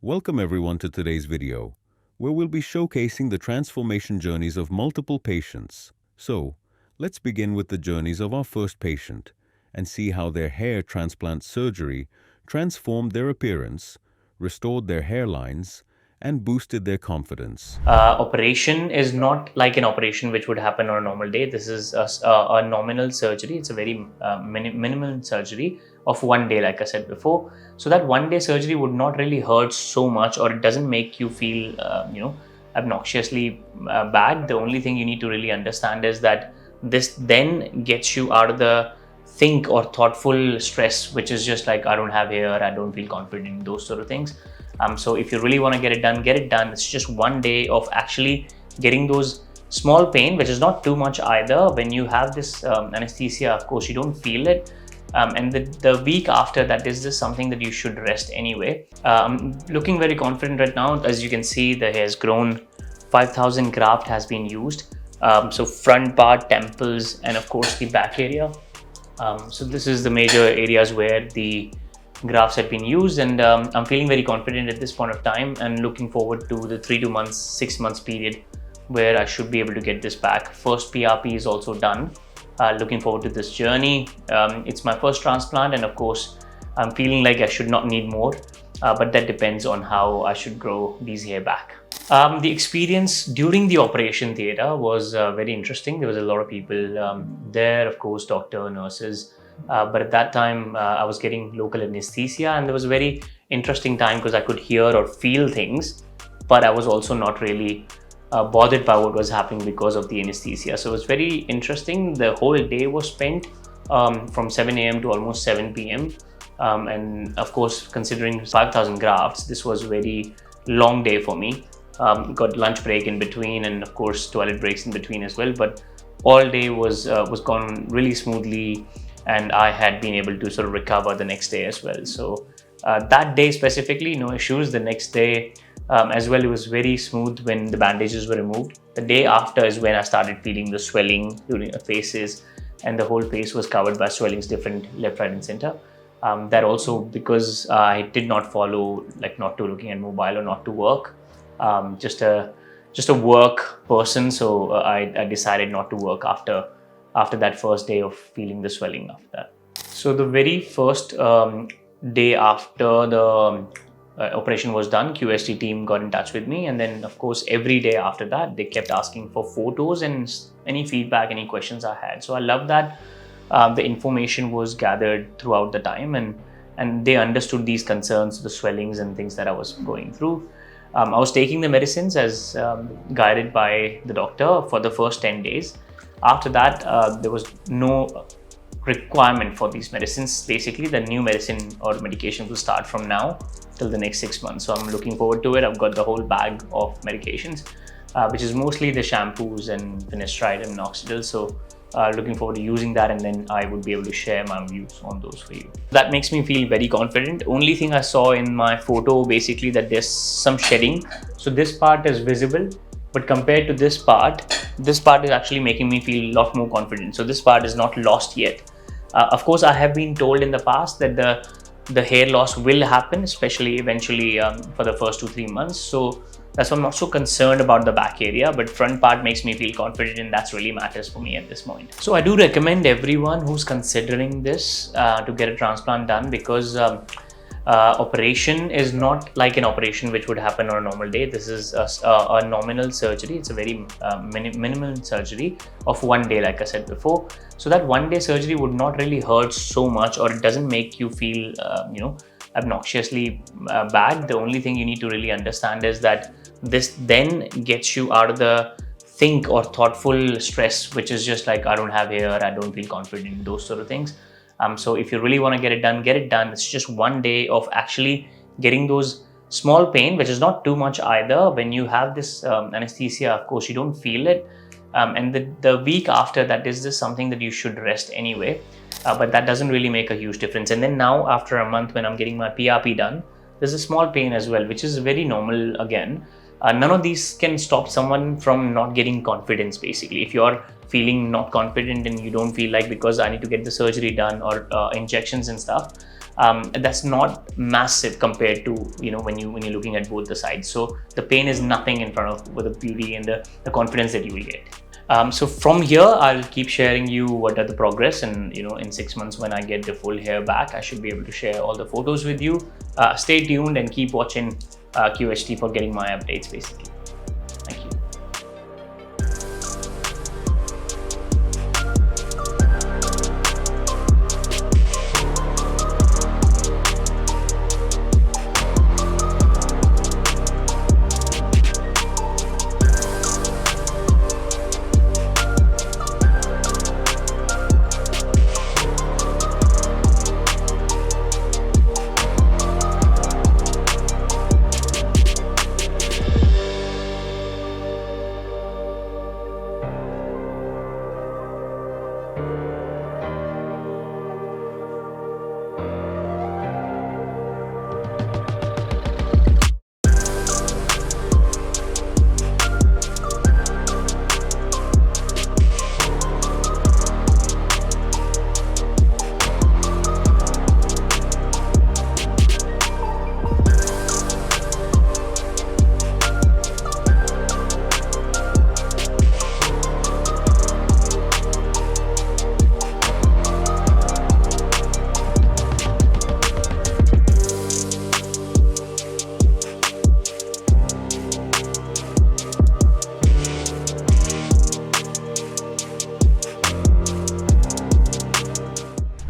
Welcome everyone to today's video, where we'll be showcasing the transformation journeys of multiple patients. So, let's begin with the journeys of our first patient and see how their hair transplant surgery transformed their appearance, restored their hairlines, and boosted their confidence. Operation is not like an operation which would happen on a normal day. This is a nominal surgery. It's a very minimal surgery of 1 day, like I said before. So that 1 day surgery would not really hurt so much, or it doesn't make you feel, obnoxiously bad. The only thing you need to really understand is that this then gets you out of the think or thoughtful stress, which is just like, I don't have hair, I don't feel confident, those sort of things. So if you really want to get it done, get it done. It's just 1 day of actually getting those small pain, which is not too much either. When you have this anesthesia, of course, you don't feel it. And the week after that is just something that you should rest anyway. I'm looking very confident right now. As you can see, the hair has grown. 5,000 graft has been used. So front part, temples, and of course the back area. So this is the major areas where the grafts had been used, and I'm feeling very confident at this point of time and looking forward to the 6 months period where I should be able to get this back. First PRP is also done. Looking forward to this journey. It's my first transplant, and of course I'm feeling like I should not need more, but that depends on how I should grow these hair back. The experience during the operation theatre was very interesting. There was a lot of people there, of course, doctor, nurses, but at that time I was getting local anesthesia, and there was a very interesting time because I could hear or feel things, but I was also not really bothered by what was happening because of the anesthesia. So it was very interesting. The whole day was spent from 7 a.m. to almost 7 p.m. And of course, considering 5,000 grafts, this was a very long day for me. Got lunch break in between, and of course toilet breaks in between as well, but all day was gone really smoothly, and I had been able to sort of recover the next day as well. So that day specifically, no issues. The next day as well, it was very smooth when the bandages were removed. The day after is when I started feeling the swelling during the faces, and the whole face was covered by swellings, different left, right, and center. That also because I did not follow, like, not to looking at mobile or not to work. Just a work person, so I decided not to work after that first day of feeling the swelling after that. So the very first day after the operation was done, QHT team got in touch with me, and then of course every day after that they kept asking for photos and any feedback, any questions I had. So I love that the information was gathered throughout the time, and they understood these concerns, the swellings and things that I was going through. I was taking the medicines as guided by the doctor for the first 10 days. After that, there was no requirement for these medicines. Basically, the new medicine or medication will start from now till the next 6 months. So I'm looking forward to it. I've got the whole bag of medications, which is mostly the shampoos and finasteride and minoxidil. So looking forward to using that, and then I would be able to share my views on those for you. That makes me feel very confident. Only thing I saw in my photo, basically, that there's some shedding. So this part is visible, but compared to this part is actually making me feel a lot more confident. So this part is not lost yet. Of course, I have been told in the past that the hair loss will happen, especially eventually for the first 2-3 months. So that's why I'm not so concerned about the back area, but front part makes me feel confident, and that's really matters for me at this point. So I do recommend everyone who's considering this to get a transplant done, because operation is not like an operation which would happen on a normal day. This is a nominal surgery. It's a very minimal surgery of 1 day, like I said before. So that 1 day surgery would not really hurt so much, or it doesn't make you feel, obnoxiously bad. The only thing you need to really understand is that this then gets you out of the think or thoughtful stress, which is just like, I don't have hair, I don't feel confident, those sort of things. So if you really want to get it done, get it done. It's just 1 day of actually getting those small pain, which is not too much either. When you have this anesthesia, of course, you don't feel it. And the week after that is just something that you should rest anyway. But that doesn't really make a huge difference. And then now, after a month, when I'm getting my PRP done, there's a small pain as well, which is very normal again. None of these can stop someone from not getting confidence, basically. If you're feeling not confident and you don't feel like, because I need to get the surgery done or injections and stuff, that's not massive compared to when you're looking at both the sides. So the pain is nothing in front of with the beauty and the confidence that you will get. So from here, I'll keep sharing you what are the progress, and in 6 months when I get the full hair back, I should be able to share all the photos with you. Stay tuned and keep watching QHT for getting my updates basically. Thank you.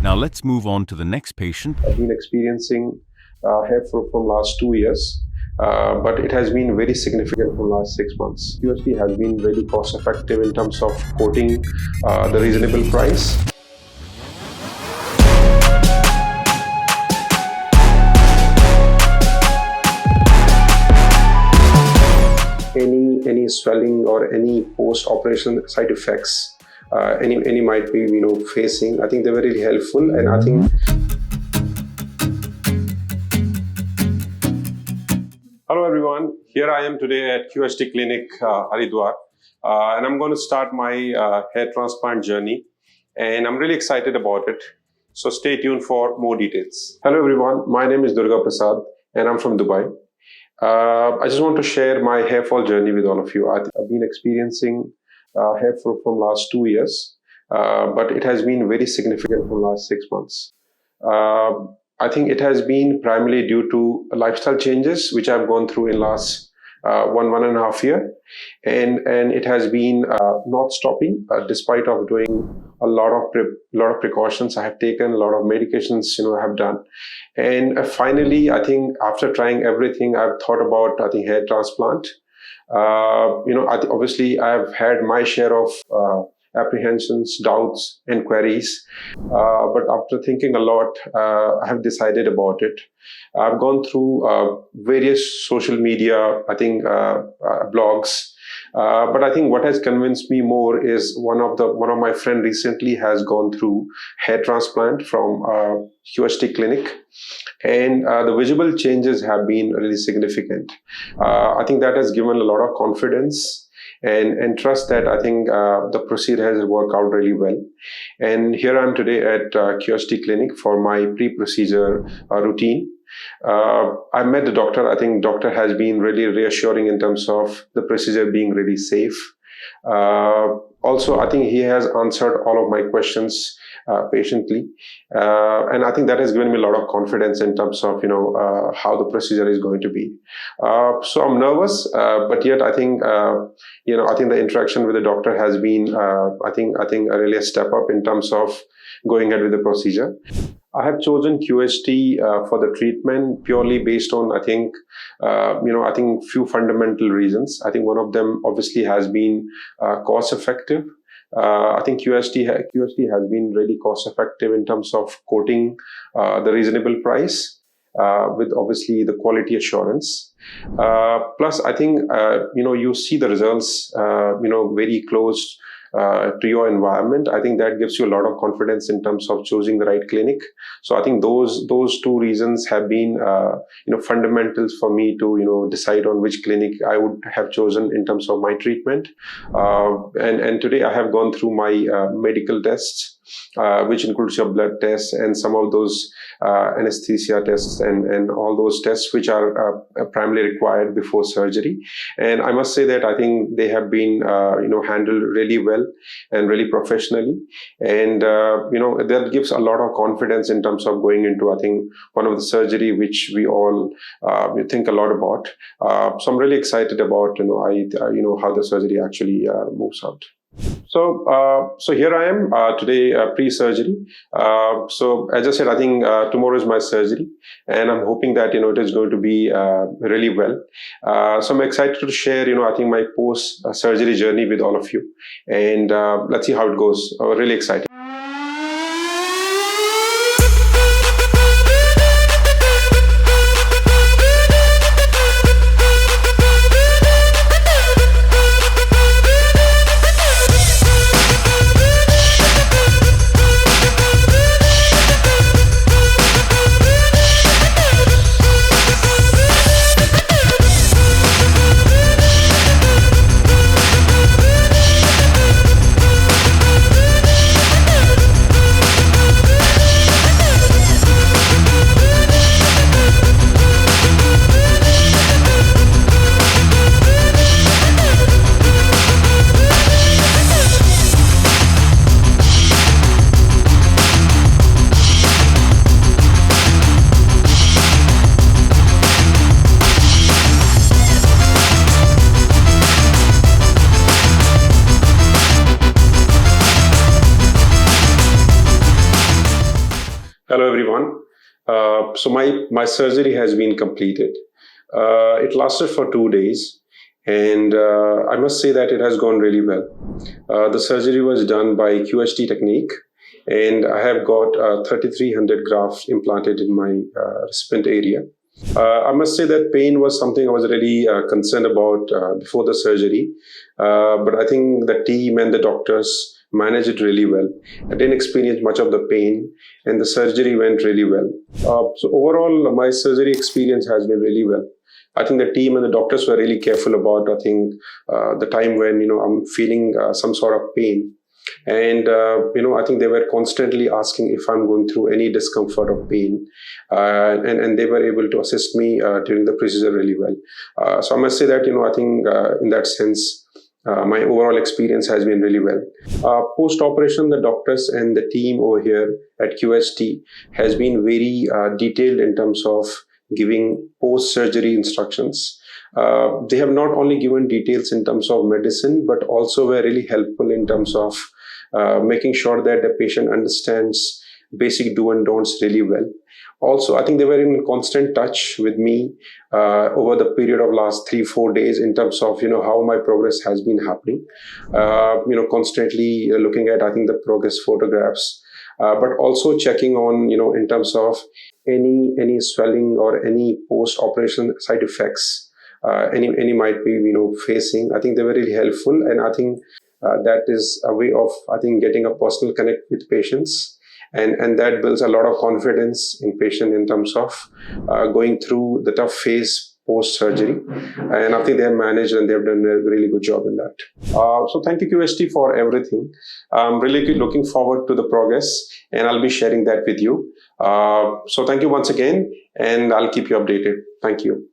Now let's move on to the next patient. I've been experiencing hair fall from last 2 years, but it has been very significant from last 6 months. QHT has been really cost effective in terms of quoting the reasonable price. Any swelling or any post-operation side effects any might be facing, I think they were really helpful, and I think. Hello everyone, here I am today at QHT Clinic Haridwar, and I'm going to start my hair transplant journey, and I'm really excited about it. So stay tuned for more details. Hello everyone, my name is Durga Prasad and I'm from Dubai. I just want to share my hair fall journey with all of you. I've been experiencing hair fall from last 2 years, but it has been very significant from last 6 months. I think it has been primarily due to lifestyle changes which I've gone through in last 1.5 year, and it has been not stopping despite of doing a lot of precautions I have taken, a lot of medications I have done, and finally I think after trying everything I've thought about hair transplant. Obviously I've had my share of apprehensions, doubts, and queries, but after thinking a lot, I have decided about it. I've gone through various social media, blogs, but I think what has convinced me more is one of my friend recently has gone through hair transplant from QHT Clinic, and the visible changes have been really significant. I think that has given a lot of confidence and trust that I think the procedure has worked out really well. And here I am today at QHT Clinic for my pre-procedure routine. I met the doctor. I think doctor has been really reassuring in terms of the procedure being really safe. Also, I think he has answered all of my questions patiently, and I think that has given me a lot of confidence in terms of how the procedure is going to be. So I'm nervous, but yet I think the interaction with the doctor has been really a step up in terms of going ahead with the procedure. I have chosen QHT for the treatment purely based on few fundamental reasons. I think one of them obviously has been cost effective. I think QHT has been really cost effective in terms of quoting the reasonable price with obviously the quality assurance. Plus, I think you see the results very close to your environment. I think that gives you a lot of confidence in terms of choosing the right clinic. So I think those two reasons have been fundamentals for me to decide on which clinic I would have chosen in terms of my treatment. And today I have gone through my medical tests. which includes your blood tests and some of those anesthesia tests and all those tests which are primarily required before surgery. And I must say that I think they have been handled really well and really professionally, and that gives a lot of confidence in terms of going into, I think, one of the surgery which we all think a lot about. So I'm really excited about how the surgery actually moves out. So here I am today, pre-surgery. So as I said, I think tomorrow is my surgery, and I'm hoping that it is going to be really well. So I'm excited to share I think my post-surgery journey with all of you, and let's see how it goes. Really excited. Hello everyone. So my surgery has been completed. It lasted for 2 days, and I must say that it has gone really well. The surgery was done by QHT Technique, and I have got 3,300 grafts implanted in my recipient area. I must say that pain was something I was really concerned about before the surgery, but I think the team and the doctors managed it really well. I didn't experience much of the pain, and the surgery went really well. So overall, my surgery experience has been really well. I think the team and the doctors were really careful about, I think, the time when I'm feeling some sort of pain. And I think they were constantly asking if I'm going through any discomfort or pain, and they were able to assist me during the procedure really well. So I must say that I think in that sense, my overall experience has been really well. Post-operation, the doctors and the team over here at QHT has been very detailed in terms of giving post-surgery instructions. They have not only given details in terms of medicine, but also were really helpful in terms of making sure that the patient understands basic do and don'ts really well. Also, I think they were in constant touch with me over the period of last 3-4 days in terms of how my progress has been happening. Constantly looking at, I think, the progress photographs, but also checking on in terms of any swelling or any post-operation side effects any might be facing. I think they were really helpful, and I think that is a way of, I think, getting a personal connect with patients. And that builds a lot of confidence in patient in terms of going through the tough phase post-surgery. And I think they have managed and they've done a really good job in that. So thank you, QHT, for everything. I'm really looking forward to the progress, and I'll be sharing that with you. So thank you once again, and I'll keep you updated. Thank you.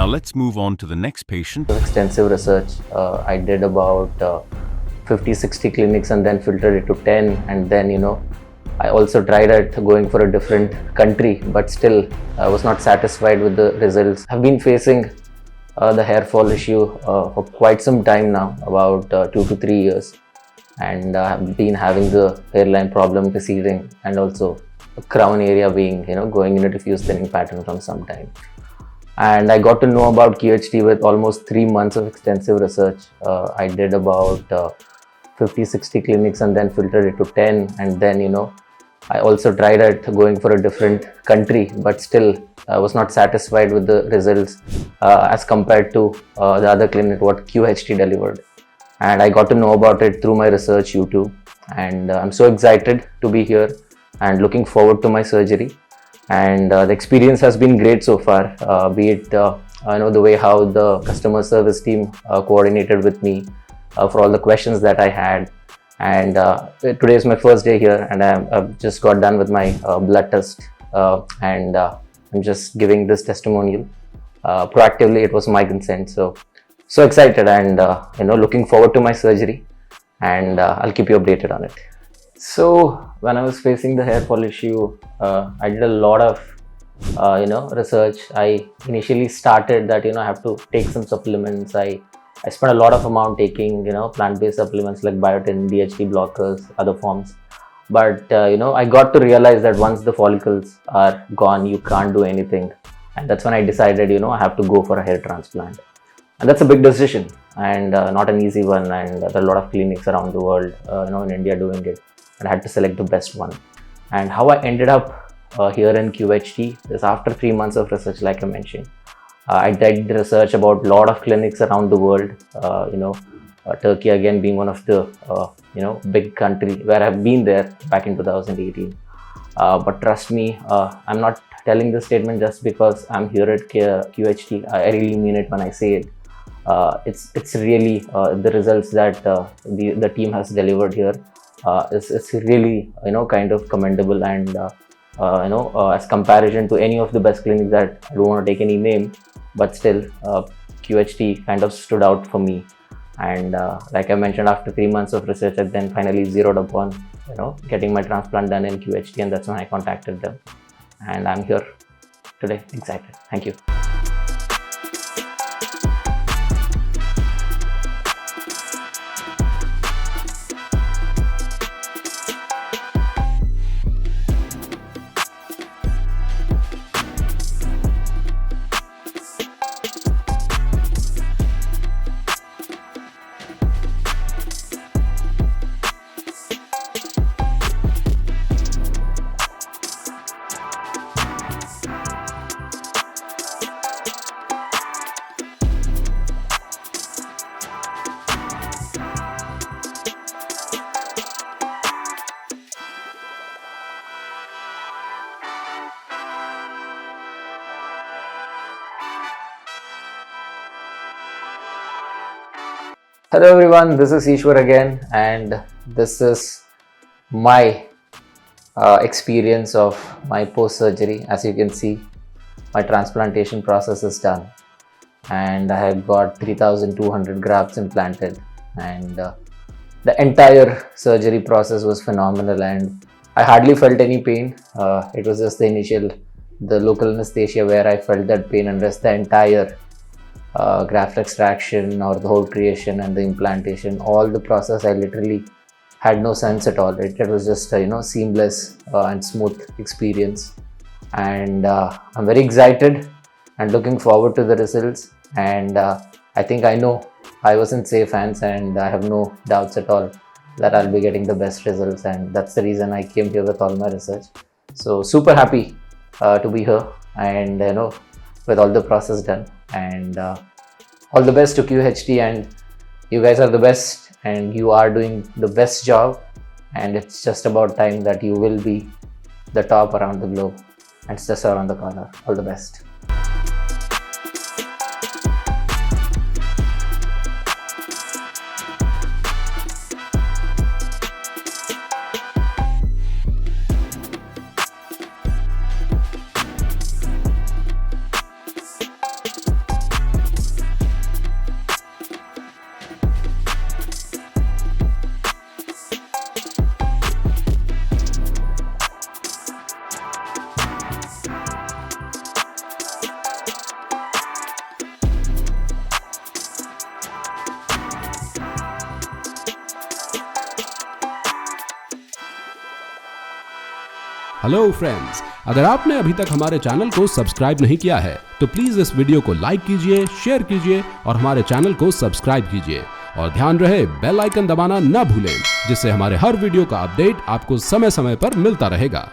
Let's move on to the next patient. Extensive research. I did about 50-60 clinics and then filtered it to 10, and then I also tried at going for a different country, but still I was not satisfied with the results. I've been facing the hair fall issue for quite some time now, about 2 to 3 years. and I've been having the hairline problem receding, and also the crown area being, going in a diffuse thinning pattern from some time. And I got to know about QHT with almost 3 months of extensive research. I did about 50-60 clinics and then filtered it to 10, and then I also tried at going for a different country, but still I was not satisfied with the results as compared to the other clinic what QHT delivered. And I got to know about it through my research YouTube, and I'm so excited to be here and looking forward to my surgery. And the experience has been great so far, be it the way how the customer service team coordinated with me for all the questions that I had. And today is my first day here, and I've just got done with my blood test, and I'm just giving this testimonial proactively. It was my consent, so excited, and looking forward to my surgery, and I'll keep you updated on it. So when I was facing the hair fall issue, I did a lot of research. I initially started that I have to take some supplements. I spent a lot of amount taking plant-based supplements like biotin, DHT blockers, other forms. But I got to realize that once the follicles are gone, you can't do anything, and that's when I decided I have to go for a hair transplant. And that's a big decision, and not an easy one, and there are a lot of clinics around the world in India doing it, and I had to select the best one. And how I ended up here in QHT is after 3 months of research, like I mentioned. I did research about a lot of clinics around the world, Turkey again being one of the big country where I've been there back in 2018. But trust me, I'm not telling this statement just because I'm here at QHT. I really mean it when I say it. It's really the results that the team has delivered here. It's really kind of commendable, and as comparison to any of the best clinics that I don't want to take any name, but still QHT kind of stood out for me. And like I mentioned, after 3 months of research, I then finally zeroed upon getting my transplant done in QHT, and that's when I contacted them, and I'm here today, excited. Thank you. Hello everyone, this is Ishwar again, and this is my experience of my post-surgery. As you can see, my transplantation process is done, and I have got 3,200 grafts implanted, and the entire surgery process was phenomenal, and I hardly felt any pain. It was just the local anesthesia where I felt that pain, and rest the entire graft extraction or the whole creation and the implantation, all the process, I literally had no sense at all. It was just seamless and smooth experience, and I'm very excited and looking forward to the results. And I think I know I was in safe hands, and I have no doubts at all that I'll be getting the best results, and that's the reason I came here with all my research. So super happy to be here, and with all the process done, and all the best to QHT, and you guys are the best, and you are doing the best job, and it's just about time that you will be the top around the globe, and it's just around the corner. All the best. Hello friends, अगर आपने अभी तक हमारे channel को subscribe नहीं किया है तो प्लीज इस वीडियो को लाइक कीजिए, शेयर कीजिए और हमारे चैनल को सब्सक्राइब कीजिए। और ध्यान रहे बेल आइकन दबाना न भूलें, जिससे हमारे हर वीडियो का अपडेट आपको समय समय पर मिलता रहेगा।